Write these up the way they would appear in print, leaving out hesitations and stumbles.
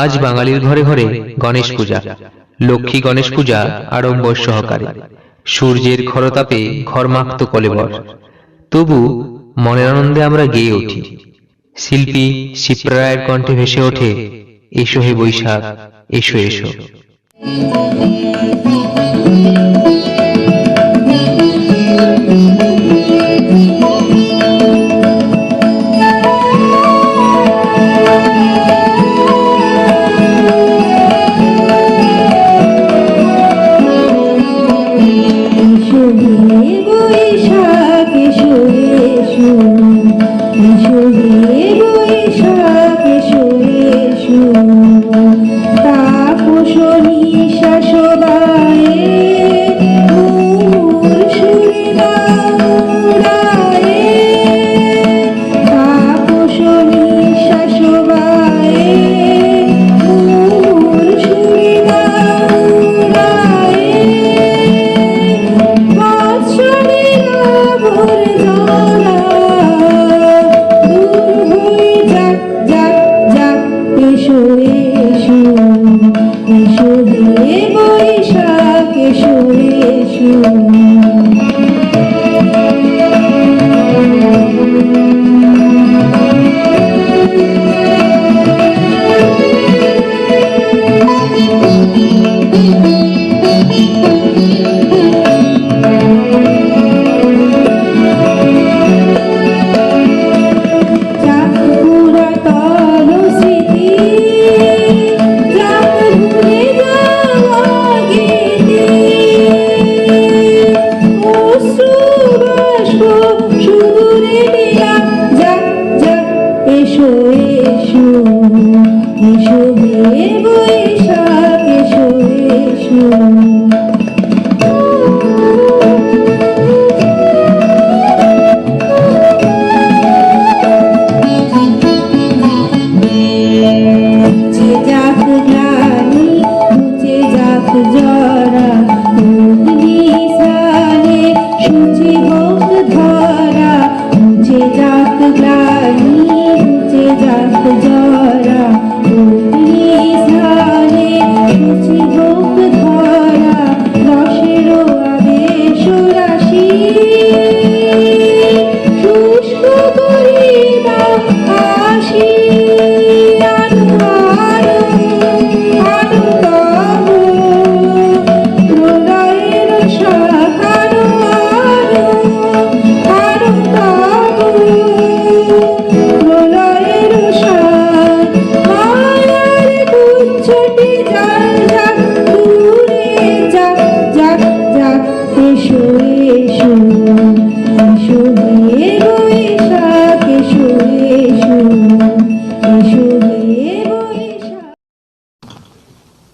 আজ বাঙালির ঘরে ঘরে গণেশ পূজা। লক্ষ্মী গণেশ পূজা আড়ম্বর সহকারে, সূর্যের খরতাপে ঘরমাক্ত কলেবর। তবু মনের আনন্দে আমরা গেয়ে উঠি। শিল্পী শিপ্রা রায়ের কণ্ঠে ভেসে ওঠে, এসো হে বৈশাখ, এসো এসো।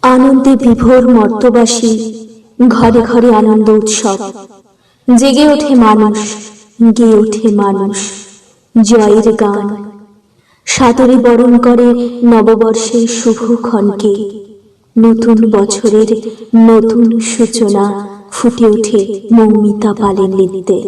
আনন্দে বিভোর মর্তবাসী, ঘরে ঘরে আনন্দ উৎসব। জেগে ওঠে মানুষ, গেয়ে ওঠে মানুষ জয়ের গান। সাদরে বরণ করে নববর্ষের শুভ ক্ষণকে। নতুন বছরের নতুন সূচনা ফুটে ওঠে মৌমিতা পালের নৃত্যে।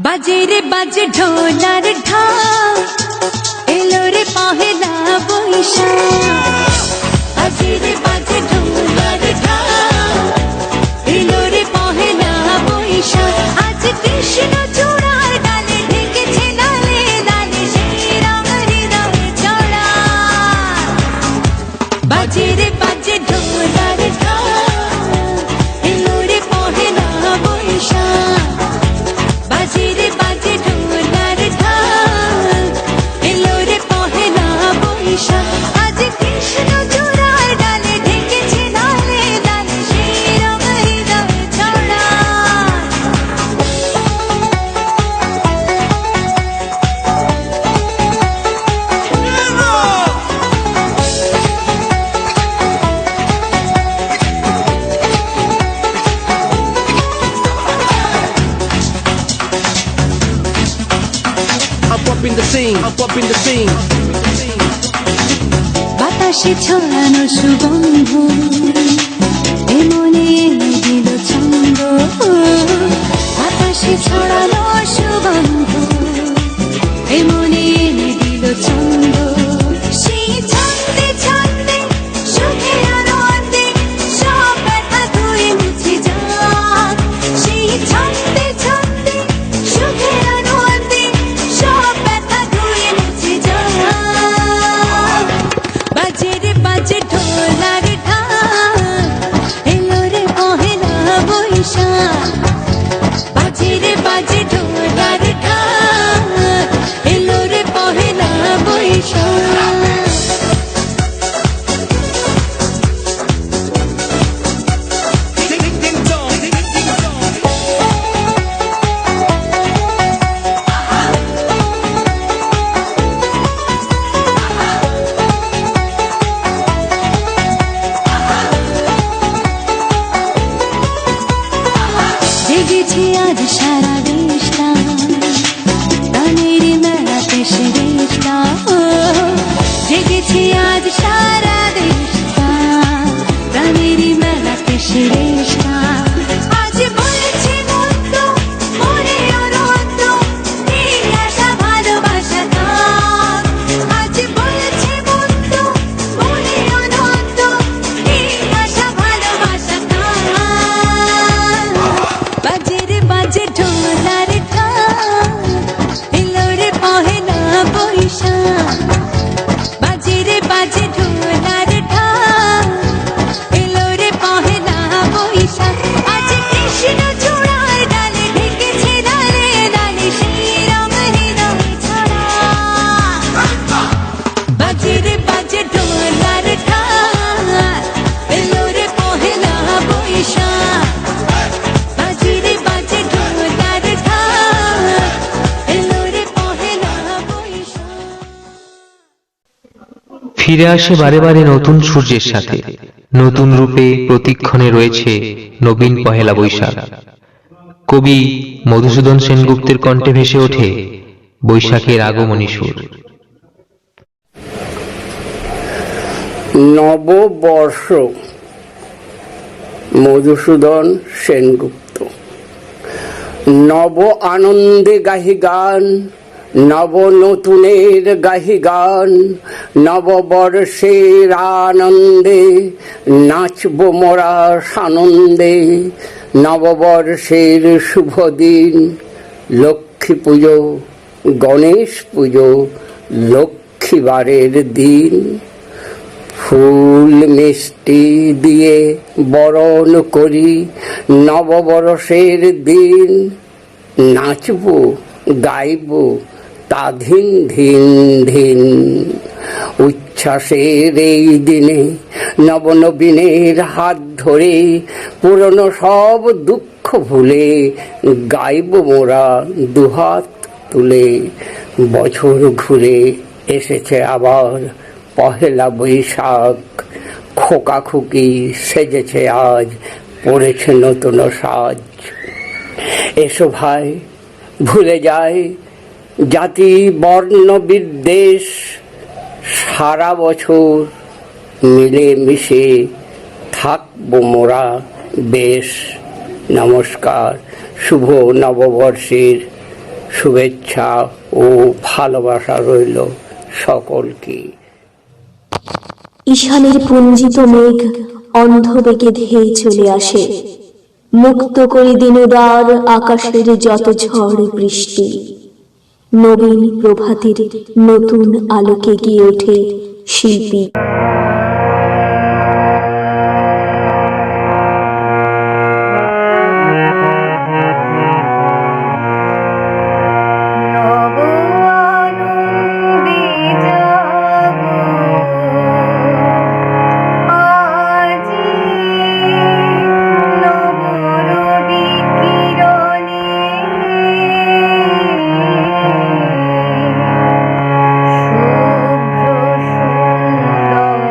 बाजे रे बाजे ढोलार ढाल, एलो रे पहला बैशाख। बाजे रे बाजे ढोलार ढाल, एलो रे पहला बैशाख। आज कृष्ण चूड़ार डाले ढेकेছে ডালে ডালে, সেই রঙের রঙে চড়া। बाजे रे बाजे ढोलार ढाल, एलो रे पहला बैशाख। बाजे रे बाजे ढोलार ढाल, एलो रे पहला बैशाख। आज Krishna in the scene, I'm up in the scene. বাতাসে ছড়ানো সুগন্ধ এ মনে এনে দিল ছন্দ বাতাসে ছড়ানো সুগন্ধ এ মনে এনে দিল ছন্দ সেই ছন্দে ছন্দে সুখে আনন্দে সব ব্যথা ধুয়ে মুছে যাক সেই ছন্দে ছন্দে সুখে আনন্দে সব ব্যথা ধুয়ে মুছে যাক বাজে রে বাজে ঢোলার ঢাক এলো রে পহেলা বৈশাখ বাজে রে বাজে ঢোলার ঢাক এলো রে Pohela Boishakh Ding ding dong, ding ding dong. জেগেছে আজ সারা দেশটা প্রাণের মেলাতে সেরেশটা জেগেছে আজ সারা দেশটা প্রাণের মেলাতে সেরেশটা আজ বলেছে মন্দ মনে অনন্ত এই আশা ভালোবাসা থাক আজ বলেছে মন্দ মনে অনন্ত এই আশা ভালোবাসা থাক বাজে রে বাজে ঢোলার ঢাক এলো রে পহেলা বৈশাখ বাজে রে বাজে ঢোলার ঢাক এলো রে পহেলা বৈশাখ আজ কৃষ্ণ চূড়ার ডালে ঢেকেছে ডালে ডালে সেই রঙ হৃদয় ছড়া বাজে রে বাজে ঢোলার ঢাক এলো রে পহেলা বৈশাখ বাজে রে বাজে ঢোলার ঢাক এলো রে পহেলা বৈশাখ ফিরে আসে বারে বারে নতুন সূর্যের সাথে নতুন রূপে প্রতিক্ষণে রয়েছে নবীন পহেলা বৈশাখ কবি মধুসূদন সেনগুপ্তের কণ্ঠে ভেসে ওঠে বৈশাখের আগমনী সুর। নববর্ষ মধুসূদন সেনগুপ্ত। নব আনন্দে গাহি গান, নব নতুনের গাহি গান, নববর্ষের আনন্দে নাচব মোরা সানন্দে। নববর্ষের শুভ দিন, লক্ষ্মী পুজো, গণেশ পুজো, লক্ষ্মীবারের দিন। ফুল মিষ্টি দিয়ে বরণ করি নববর্ষের দিন। নাচব গাইব তা ধিন ধিন ধিন। উচ্ছ্বাসের এই দিনে নবনবীনের হাত ধরে পুরনো সব দুঃখ ভুলে গাইব মোরা দুহাত তুলে। বছর ঘুরে এসেছে আবার পহেলা বৈশাখ। খোকা খুকি সেজেছে আজ, পড়েছে নতুন সাজ। এসো ভাই ভুলে যায় জাতি বর্ণ বিদ্বেষ, সারা বছর মিলে মিশে থাকবো মোরা বেশ। নমস্কার, শুভ নববর্ষের শুভেচ্ছা ও ভালোবাসা রইল সকলকে। ঈশানের পুঞ্জিত মেঘ অন্ধবেগে ধেয়ে চলে আসে, মুক্ত করে দিনদার আকাশের যত ঝড় বৃষ্টি। নবীন প্রভাতের নতুন আলোকে গিয়ে ওঠে শিল্পী। শুভ্র সুন্দর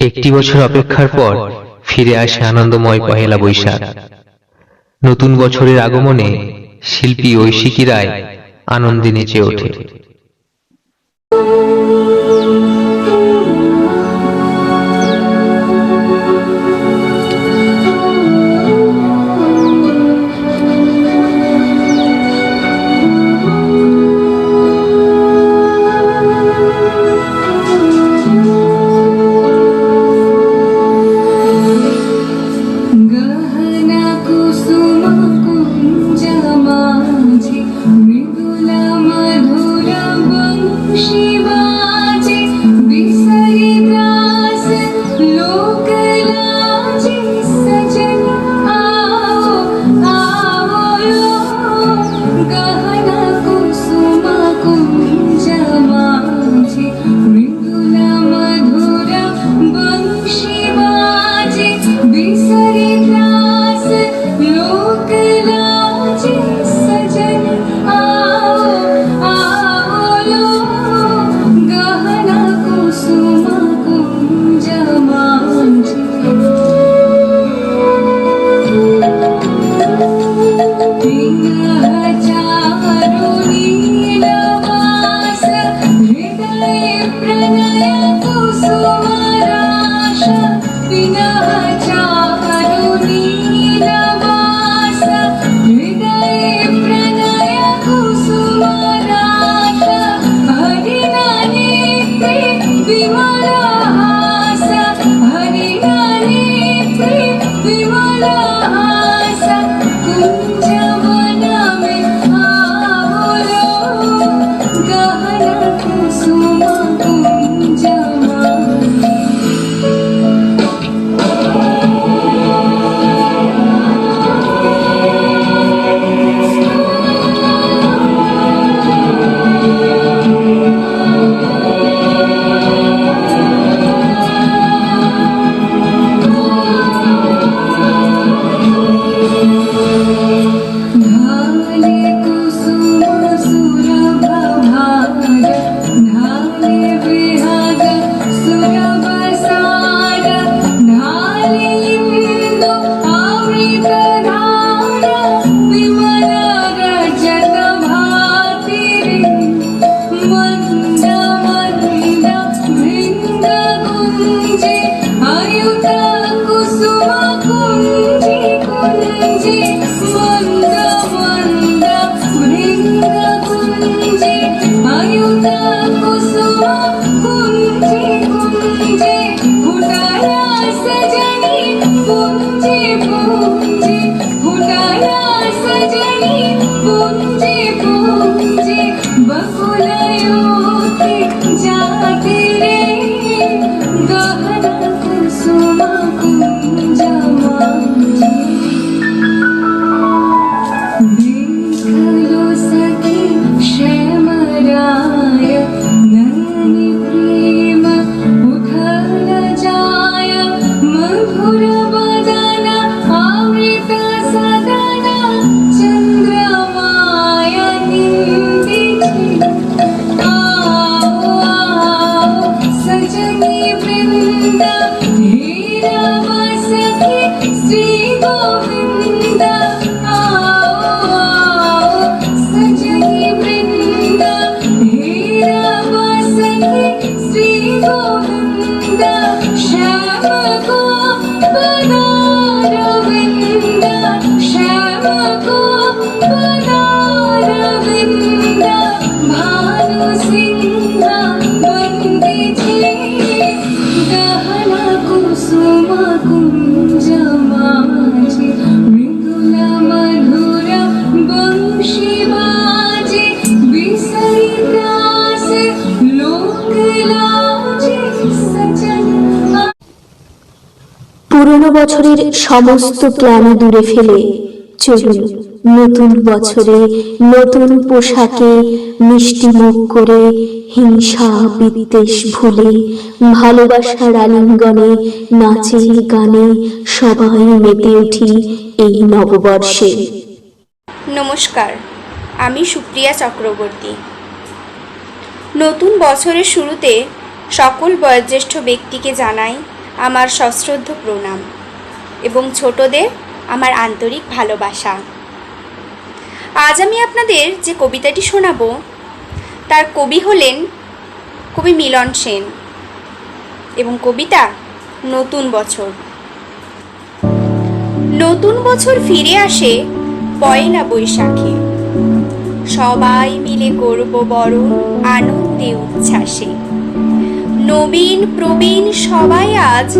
একটি বছর অপেক্ষার পর ফিরে আসে আনন্দময় পহেলা বৈশাখ। নতুন বছরের আগমনে শিল্পী ঐশিকী রায় আনন্দে নেচে ওঠে। गहना कुसुम कुंज माझे मृदुल मधुर वंशी बाजे विसरी त्रास लोक लाजे सजन आओ आओ लो गहना कुसुम कुंज माझे मृदुल मधुर वंशी बाजे विसरी त्रास लोक लाजे सजन आओ आओ लो गहना कुसुम कुंज माझे चारु नीलवास हृदय प्रणय कुसुमराश विनः चारु नीलवास हृदय प्रणय कुसुमराश हरिनानेत्रे विमलहास हरिनानेत्रे विमलहास कुञ्जवन में आओ लो गहना कुसुम कुंज माझे ढाले कुसुम सुरभ भाग ढाले विहग सुरभ सार ढाले इंदु अमृत धार विमल रजत भाति मंद मंद भृंग गुंजे अयुत कुसुम कुंजे कुंजे मंद मंद भृंग कुंजे अयुत कुसुम कुंजे कुंजे फुटाया सजनी पुंजे पुंजे फुटाया सजनी पुंजे पुंजे बकुलयोते जाते रे गहना कुसुम कुंज माझे देखलो सखी श्यामराय नयनि प्रेम उथल जाय मधुर बदन अमृत सदन चंद्रमाय निंदिते आओ आओ सजनी वृंद हीरव सखी श्री गोविंद आओ आओ सजनी वृंद हीरव सखी श्री गोविंद श्याम को पदार विंद श्याम को पदार विंद भानु सिंह वंदिते गहना कुसुम कुंज माझे मृदुल मधुर वंशी बाजे विसरी त्रास लोक लाजे सजन পুরনো বছরের সমস্ত ক্লানি দূরে ফেলে চলুন নতুন বছরে নতুন পোশাকে মিষ্টি মুখ করে হিংসা বিদ্বেষ ভুলে ভালোবাসার আলিঙ্গনে নাচে গানে সবাই মেতে উঠি এই নববর্ষে। নমস্কার, আমি সুপ্রিয়া চক্রবর্তী। নতুন বছরের শুরুতে সকল বয়োজ্যেষ্ঠ ব্যক্তিকে জানাই আমার সশ্রদ্ধ প্রণাম এবং ছোটদের আমার আন্তরিক ভালোবাসা। আজ আমি আপনাদের যে কবিতাটি শোনাবো তার কবি হলেন কবি মিলন সেন এবং কবিতা নতুন বছর। নতুন বছর ফিরে আসে পয়লা বৈশাখে, সবাই মিলে করব বরণ আনন্দে উচ্ছ্বাসে। নবীন প্রবীণ সবাই আজ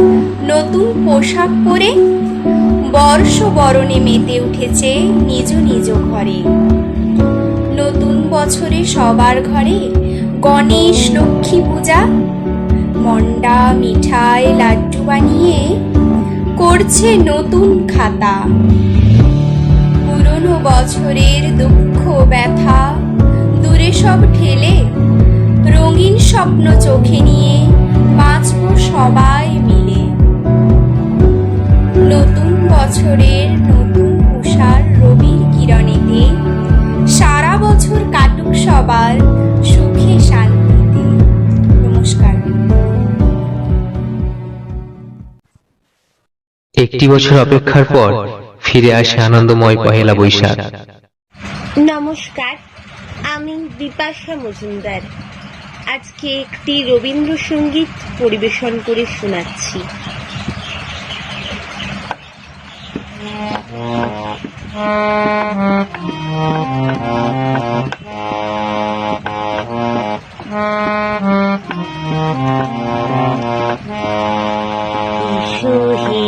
নতুন পোশাক পরে বর্ষ বরণে মেতে উঠেছে নিজ নিজ ঘরে। নতুন বছরে সবার ঘরে গণেশ লক্ষ্মী পূজা, মন্ডা মিঠাই লাড্ডু বানিয়ে করছে নতুন খাতা। পুরনো বছরের দুঃখ ব্যথা দূরে সব ঠেলে রঙিন স্বপ্ন চোখে নিয়ে বাঁচব সবাই মিলে। নতুন বছরের নতুন উষার রবির কিরণেতে সারা বছর কাটুক সবার সুখে শান্তিতে। নমস্কার। একটি বছর অপেক্ষার পর ফিরে আসে আনন্দময় পহেলা বৈশাখ। নমস্কার, আমি বিপাশা মজুমদার। আজকে একটি রবীন্দ্রসঙ্গীত পরিবেশন করে শোনাচ্ছি। এসো হে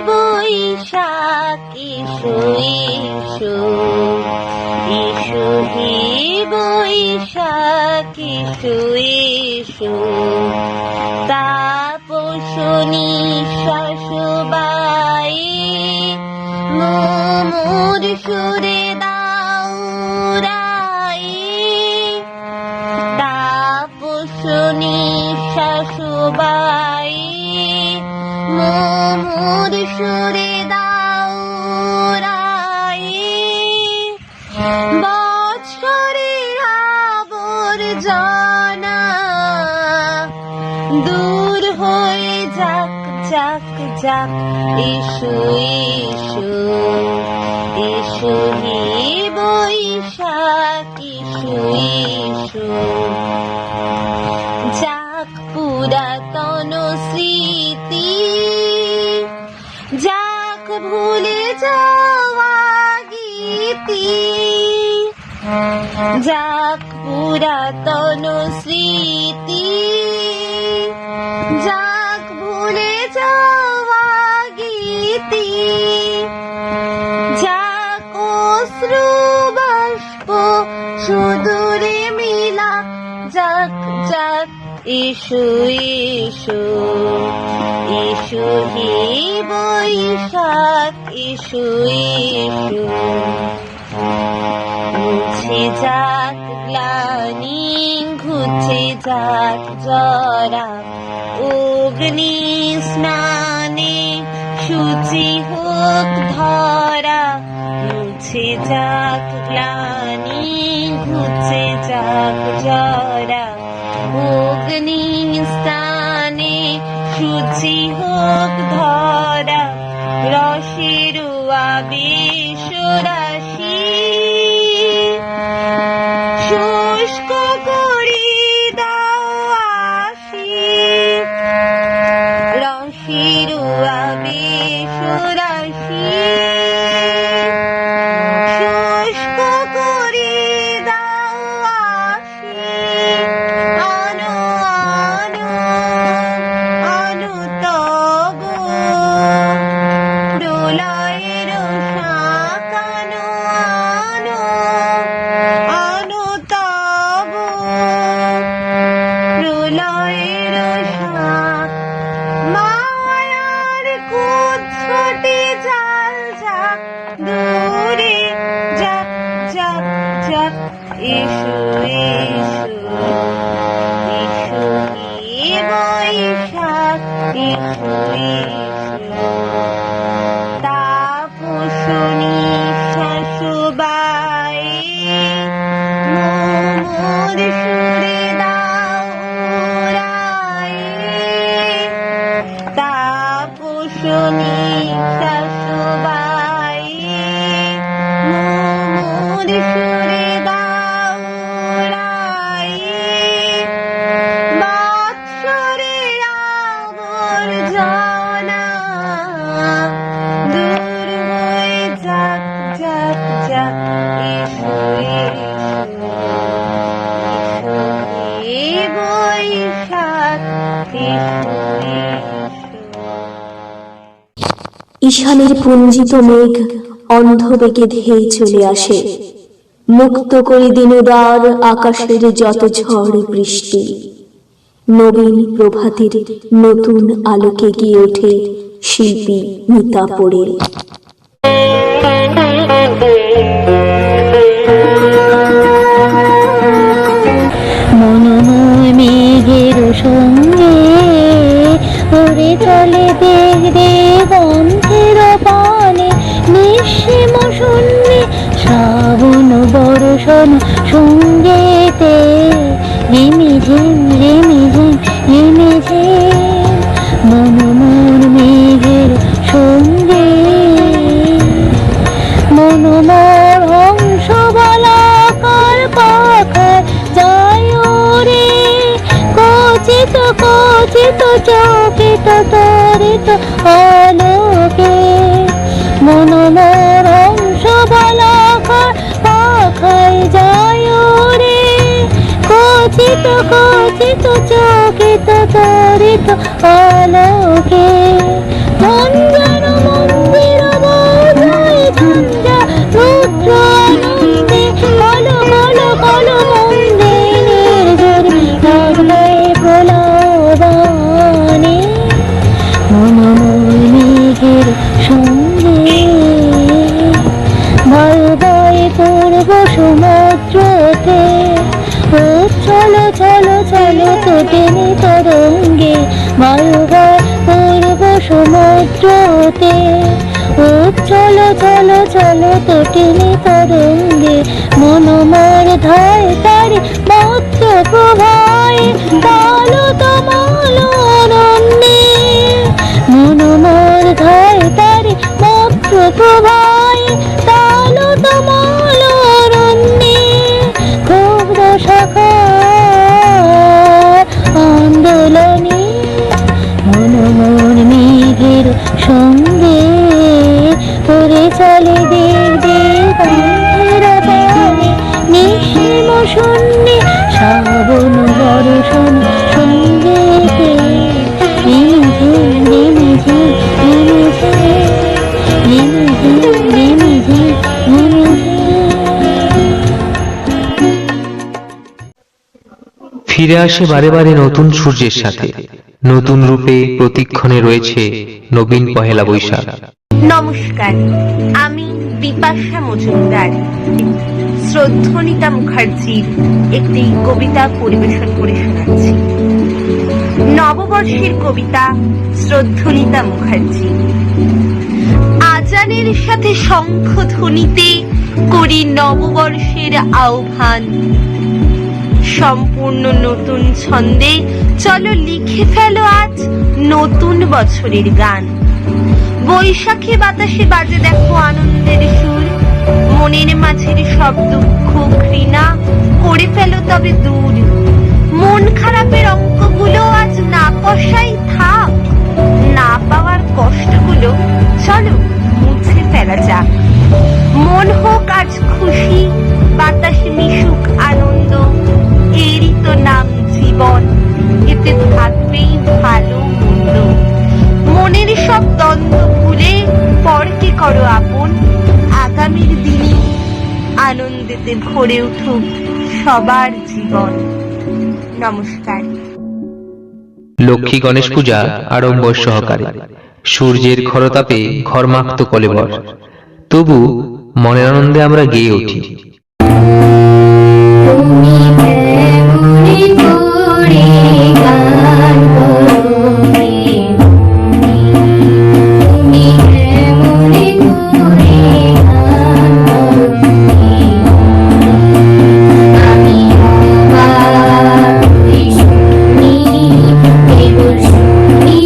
বৈশাখ এসো এসো, এসো হে বৈশাখ এসো এসো। তাপসনী শাশুবাই মোর সুরে দাউরাই। তাপসনী শাশুবাই মোর সুরে দাউরাই। বছরের আবর্জনা দূর হয়ে যাক যাক যাক। এসো এসো, এসো হে বৈশাখ এসো এসো। যাক পুরাতন স্মৃতি, যাক ভুলে যাওয়া গীতি। যাক পুরাতন স্মৃতি, যাক ভুলে যাওয়া গীতি। যাক অশ্রু বাষ্প সুদূরে মিলা যাক যাক। এসো এসো, এসো হে বৈশাখ এসো এসো। মুছে যাক গ্লানি ঘুচে যাক জরা, অগ্নি স্নানে শুচি হোক ধরা। মুছে যাক গ্লানি ঘুচে যাক জরা, অগ্নি স্থানে শুচি হোক ধরা। রসের আবেশ রাশি শুষ্ক করি দাও আসি। রসের আবেশ রাশি শুষ্ক করি দাও আসি। আনো আনো আনো তব প্রলয়ের শাক। আনো আনো আনো তব প্রলয়ের শাক। মায়ার কুচ্ছটি জাল যাক দূরে যাক যাক যাক। এসো এসো, এসো হে বৈশাখ এসো এসো। তাপসনী শাশুবাই মোর সুরে দাউরাই। তাপসনী শাশুবাই মুমুর সুরে দাউড়াই বাৎসরের আবর্জনা দূর হয়ে যাক যাক যাক এসো এসো এসো হে বৈশাখ এসো ঈশানের পুঞ্জিত মেঘ অন্ধবেগে ধেয়ে চলে আসে, মুক্ত করে দিনদার আকাশের যত ঝড় বৃষ্টি। নবীন প্রভাতের নতুন আলোকে গিয়ে ওঠে শিল্পী মিতা পড়ে। মনোময় মেঘের সঙ্গে উড়ে চলে দেখ দেবন্ধের পানে নিঃসীম শূন্যে শ্রাবণ বর্ষণ সঙ্গেতে রিমিঝিম রিমিঝিম রিমিঝিম মনোময় মেঘের সঙ্গে মনোময় হংস বলাকার পাখায় যায় রে কচিত কচিত চকিত তরিত আলোকে মনোময় হংস বলাকার পাখায় যায় রে কচিত কচিত চকিত তরিত আলোকে মঞ্জর মন্দির বোঝায় ঝঞ্ঝা রুদ্র আনন্দে কলো কলো কলো মন্দিরের জোরে লাগলে প্রলাবানে মনোময় মেঘের সঙ্গে ভয় ভয় পূর্ব সমুদ্রতে ও চলো চলো চলো তোটেনি তরঙ্গে ভয় ভয় পূর্ব সমুদ্রতে ও চলো চলো চলো তোটেনি তরঙ্গে মনোমর ধায় তারি মাত্র প্রভায় কালো তমাল অনন্যে মনোমর ধায় তারি মাত্র প্রভায় কালো তমাল অরণ্যে ক্ষুব্ধ শাখা আন্দোলনে মনোমর মেঘের সঙ্গে করে চলে দেব দেবন্ধের পানে নিঃসীম শূন্যে শ্রাবণ বর্ষণ সঙ্গেতে রিমিঝিম রিমিঝিম রিমিঝিম রিমিঝিম রিমিঝিম রিমিঝিম। ফিরে আসে বারে বারে নতুন সূর্যের সাথে, নতুন রূপে প্রতিক্ষণে রয়েছে নবীন পহেলা বৈশাখ। নমস্কার, আমি বিপাশা মজুমদার শ্রদ্ধনীতা মুখার্জির একটি কবিতা পরিবেশন করে শোনাচ্ছি। নববর্ষের কবিতা শ্রদ্ধনীতা মুখার্জি। আজানের সাথে শঙ্খধ্বনিতে করি নববর্ষের আহ্বান, সম্পূর্ণ নতুন ছন্দে চলো লিখে ফেলো আজ নতুন বছরের গান। বৈশাখী বাতাসে বাজে দেখো আনন্দের সুর, মনের মাঝের সব দুঃখ ঘৃণা করে ফেলো তবে দূর। মন খারাপের অঙ্কগুলো আজ না কষাই থাক, না পাওয়ার কষ্টগুলো চলো মুছে ফেলা যাক। মন হোক আজ খুশি, বাতাস মিশুক আনন্দ, এরই তো নাম জীবন, এতে থাকবেই ভালো মন্দ। মনের সব দ্বন্দ্ব ভুলে পরকে করো আপন, আগামীর দিনে আনন্দেতে ভরে উঠুক সবার জীবন। নমস্কার। লক্ষ্মী গণেশ পূজা আড়ম্বর সহকারে, সূর্যের খরতাপে ঘরমাক্ত কলেবর, তবু মনের আনন্দে আমরা গেয়ে উঠি। তুমি কেমনে করে গান করোগে, তুমি কেমনে করে গান করোগে, আমি অবাক হয়ে শুনি, কেবল শুনি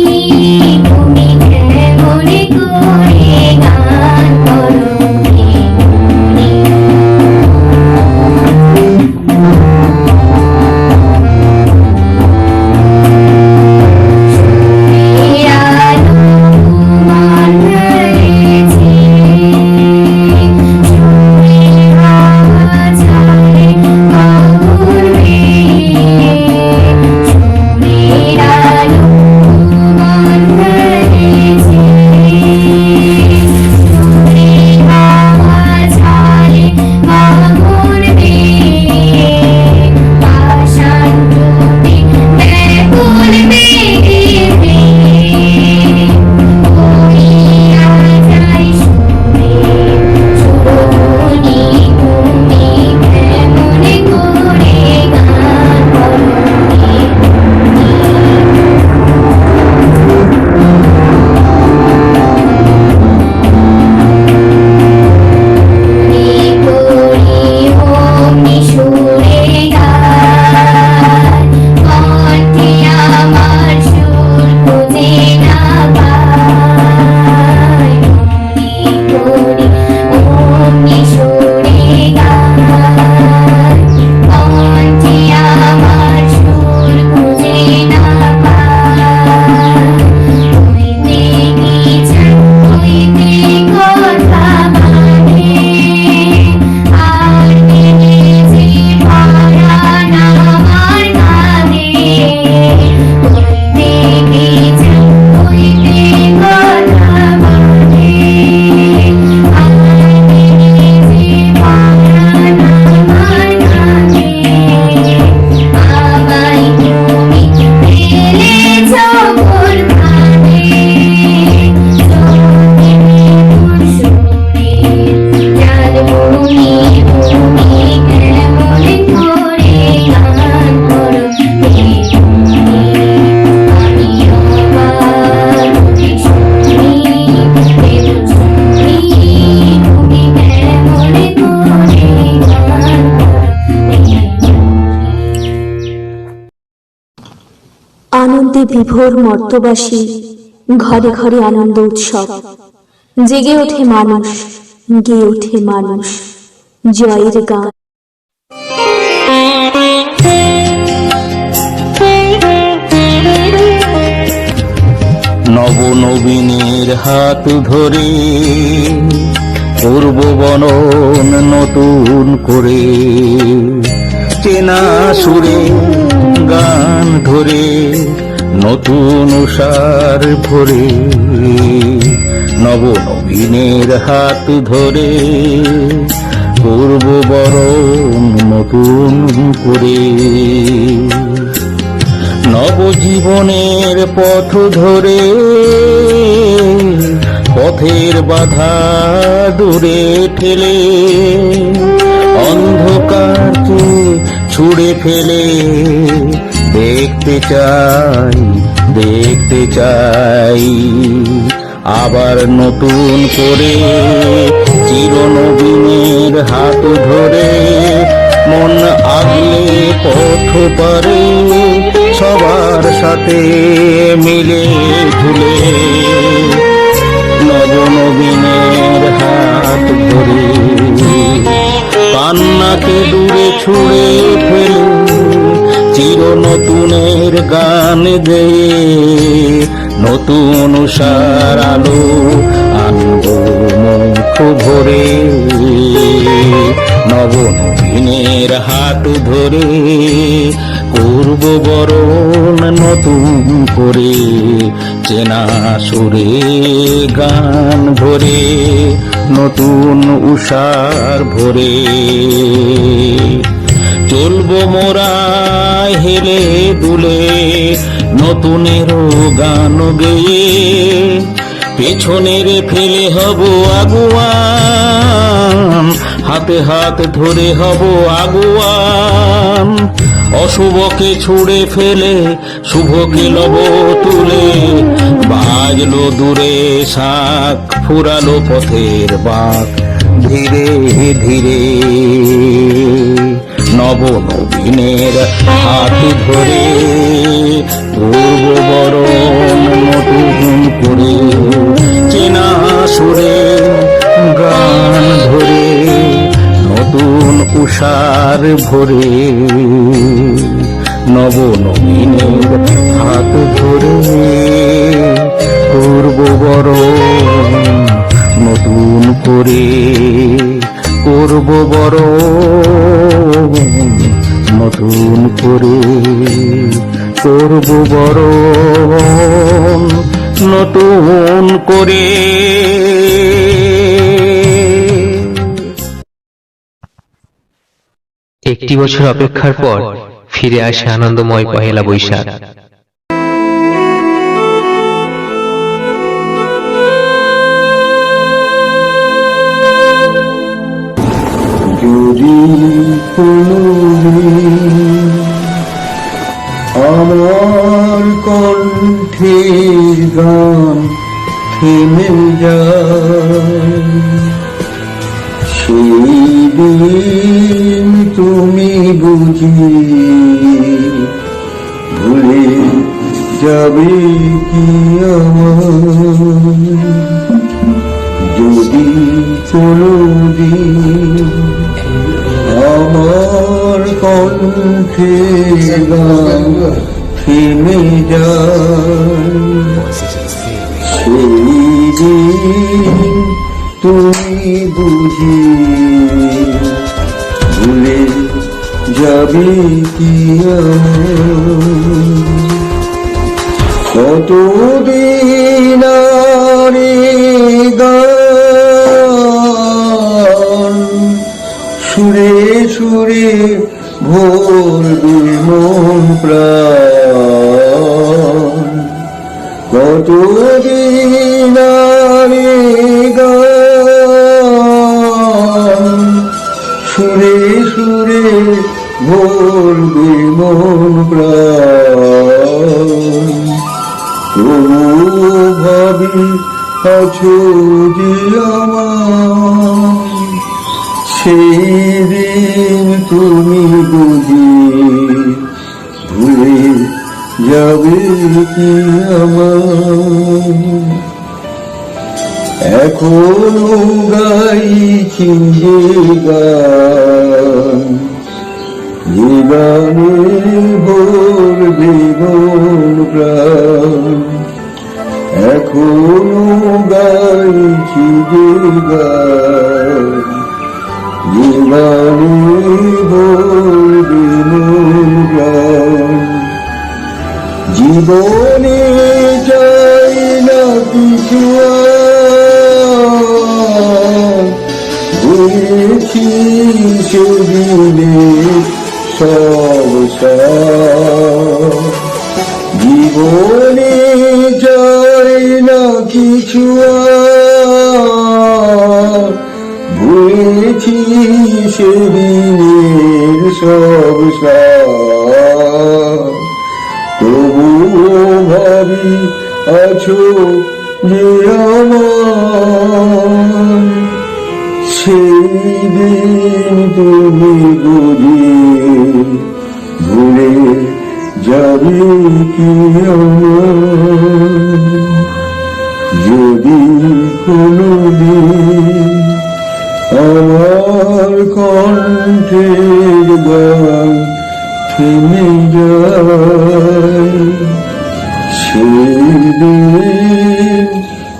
বিভোর মর্তবাসী, ঘরে ঘরে আনন্দ উৎসব। জেগে ওঠে মানুষ, গেয়ে ওঠে মানুষ জয়ের গান। নবনবীনের হাত ধরে পূর্ব বনন নতুন করে, চেনা সুরে গান ধরে নতুন উষার ভরে। নবনবীনের হাত ধরে পূর্ব বরণ নতুন করে, নবজীবনের পথ ধরে পথের বাধা দূরে ঠেলে, অন্ধকারকে ছুড়ে ফেলে দেখতে চাই, দেখতে চাই আবার নতুন করে। চিরনবীনের হাত ধরে মন আগলে পথ পারে, সবার সাথে মিলে ঝুলে। নবনবীনের হাত ধরে কান্নাকে দূরে ছুঁড়ে ফেলে, চির নতুনের গান গেয়ে নতুন উষার আলো আনবো মুখ ভরে। নবনবীনের হাত ধরে করব বরণ নতুন করে, চেনা সুরে গান ভরে নতুন উষার ভরে। চলবো মোরা হেলে দুলে নতুনেরও গান গেয়ে, পেছনের ফেলে হব আগুয়ান, হাতে হাত ধরে হব আগুয়ান। অশুভকে ছুড়ে ফেলে শুভকে লব তুলে, বাজলো দূরে শাক ফুরালো পথের বাঁক ধীরে ধীরে। নবনবীনের হাত ধরে পূর্ব বরণ নতুন করে, চেনা সুরে গান ধরে নতুন উষার ভরে। নবনবীনের হাত ধরে পূর্ব বরণ নতুন করে, করব বরণ নতুন করে, করব বরণ নতুন করে। একটি বছর অপেক্ষার পর ফিরে আসে আনন্দময় পহেলা বৈশাখ। যদি কোনদিন আমার কণ্ঠের গান থেমে যায়, সেই দিন তুমি বুঝি ভুলে যাবে কি আমার। যদি কোনদিন আমার কণ্ঠে গান থেমে যায়, সেই দিন তুমি বুঝি ভুলে যাবে কি আমার। কতদিন আরে গান সুরে সুরে ভরবে মন প্রাণ। কতদিন আরে গান সুরে সুরে ভরবে মন প্রাণ। তবু ভাবি আছো যে আমার, সেই দিন তুমি বুঝি ভুলে যাবে কি আমার এখনো গাইছি যে গান জীবনে ভরবে মন প্রাণ এখনো গাইছি যে গান জীবনে ভরবে মন প্রাণ জীবনে চাই না কিছু বুঝেছি সেদিনে সব জীবনে চাই না কিছু বুঝেছি সেদিনের সব তবুও ভাবি আছো যে আমার সেই দিন তুমি বুঝি ভুলে যাবে কি আমার যদি কোনদিন আমার কণ্ঠের গান থেমে যায় সেদিন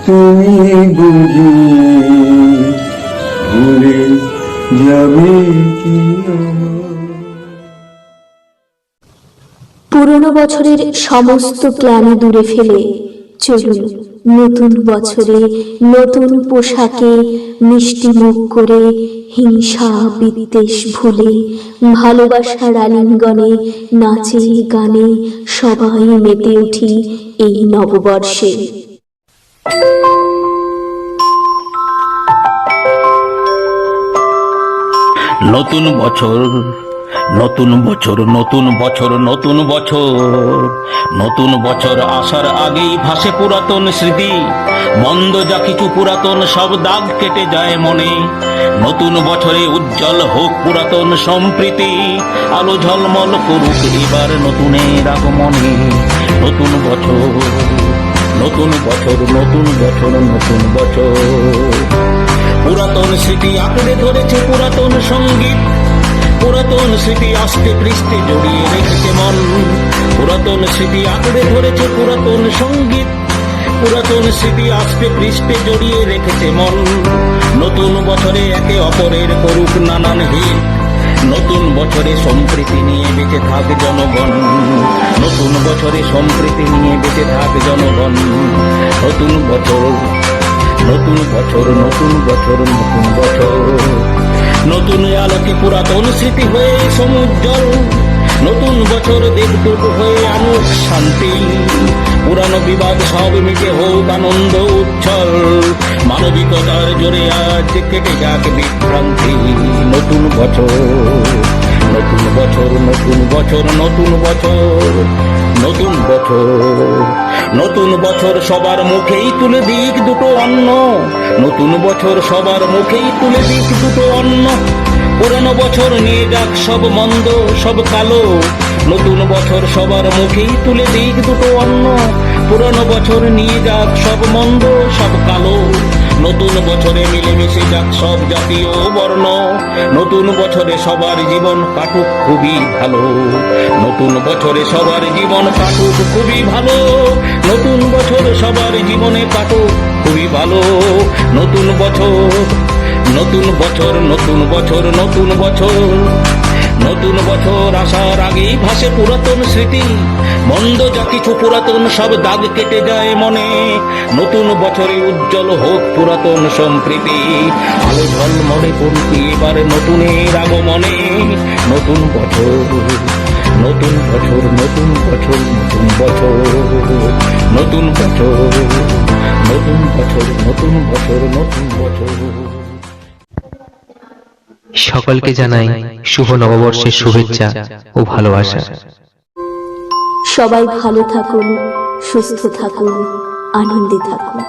তুমি বুঝি ভুলে যাবে কি আমার পুরনো বছরের সমস্ত ক্লানি দূরে ফেলে চলুন নতুন বছরে নতুন পোশাকে মিষ্টি মুখ করে হিংসা বিদ্বেষ ভুলে ভালোবাসার আলিঙ্গনে নাচে গানে সবাই মেতে উঠি এই নববর্ষে। নতুন বছর নতুন বছর নতুন বছর নতুন বছর নতুন বছর আসার আগেই ভাসে পুরাতন স্মৃতি মন্দ যা কিছু পুরাতন সব দাগ কেটে যায় মনে নতুন বছরে উজ্জ্বল হোক পুরাতন সম্প্রীতি আলো ঝলমল করুক এবার নতুনের আগমনে নতুন বছর নতুন বছর নতুন বছর নতুন বছর পুরাতন স্মৃতি আঁকড়ে ধরেছে পুরাতন সঙ্গীত পুরাতন স্মৃতি আস্তে পৃষ্ঠে জড়িয়ে রেখেছে মন পুরাতন স্মৃতি আঁকড়ে ধরেছে পুরাতন সঙ্গীত পুরাতন স্মৃতি আস্তে পৃষ্ঠে জড়িয়ে রেখেছে মন নতুন বছরে একে অপরের করুক নানান হিত নতুন বছরে সম্প্রীতি নিয়ে বেঁচে থাক জনগণ নতুন বছরে সম্প্রীতি নিয়ে বেঁচে থাক জনগণ নতুন বছর নতুন বছর নতুন বছর নতুন বছর নতুন আলোকে পুরাতন স্মৃতি হয়ে সমুজ্জ্বল নতুন বছর দেখদুক হয়ে আনুক শান্তি পুরানো বিবাদ সব মিটে হোক আনন্দ উচ্ছল মানবিকতার জোরে আজ কেটে যাক বিভ্রান্তি নতুন বছর নতুন বছর নতুন বছর নতুন বছর নতুন বছর নতুন বছর সবার মুখেই তুলে দিক দুটো অন্ন নতুন বছর সবার মুখেই তুলে দিক দুটো অন্ন পুরানো বছর নিয়ে যাক সব মন্দ সব কালো নতুন বছর সবার মুখেই তুলে দিক দুটো অন্ন পুরানো বছর নিয়ে যাক সব মন্দ সব কালো নতুন বছরে মিলেমিশে যাক সব জাতীয় বর্ণ নতুন বছরে সবার জীবন কাটুক খুবই ভালো নতুন বছরে সবার জীবন কাটুক খুবই ভালো নতুন বছর সবার জীবনে কাটুক খুবই ভালো নতুন বছর নতুন বছর নতুন বছর নতুন বছর নতুন বছর আসার আগেই ভাসে পুরাতন স্মৃতি মন্দ যা কিছু পুরাতন সব দাগ কেটে যায় মনে নতুন বছরে উজ্জ্বল হোক পুরাতন সম্প্রীতি আলো ঝলমলে করুক এবার নতুনের আগমনে নতুন বছর নতুন বছর নতুন বছর নতুন বছর নতুন বছর নতুন বছর নতুন বছর নতুন বছর সকলকে জানাই শুভ নববর্ষের শুভেচ্ছা ও ভালোবাসা। সবাই ভালো থাকুন, সুস্থ থাকুন, আনন্দে থাকুন।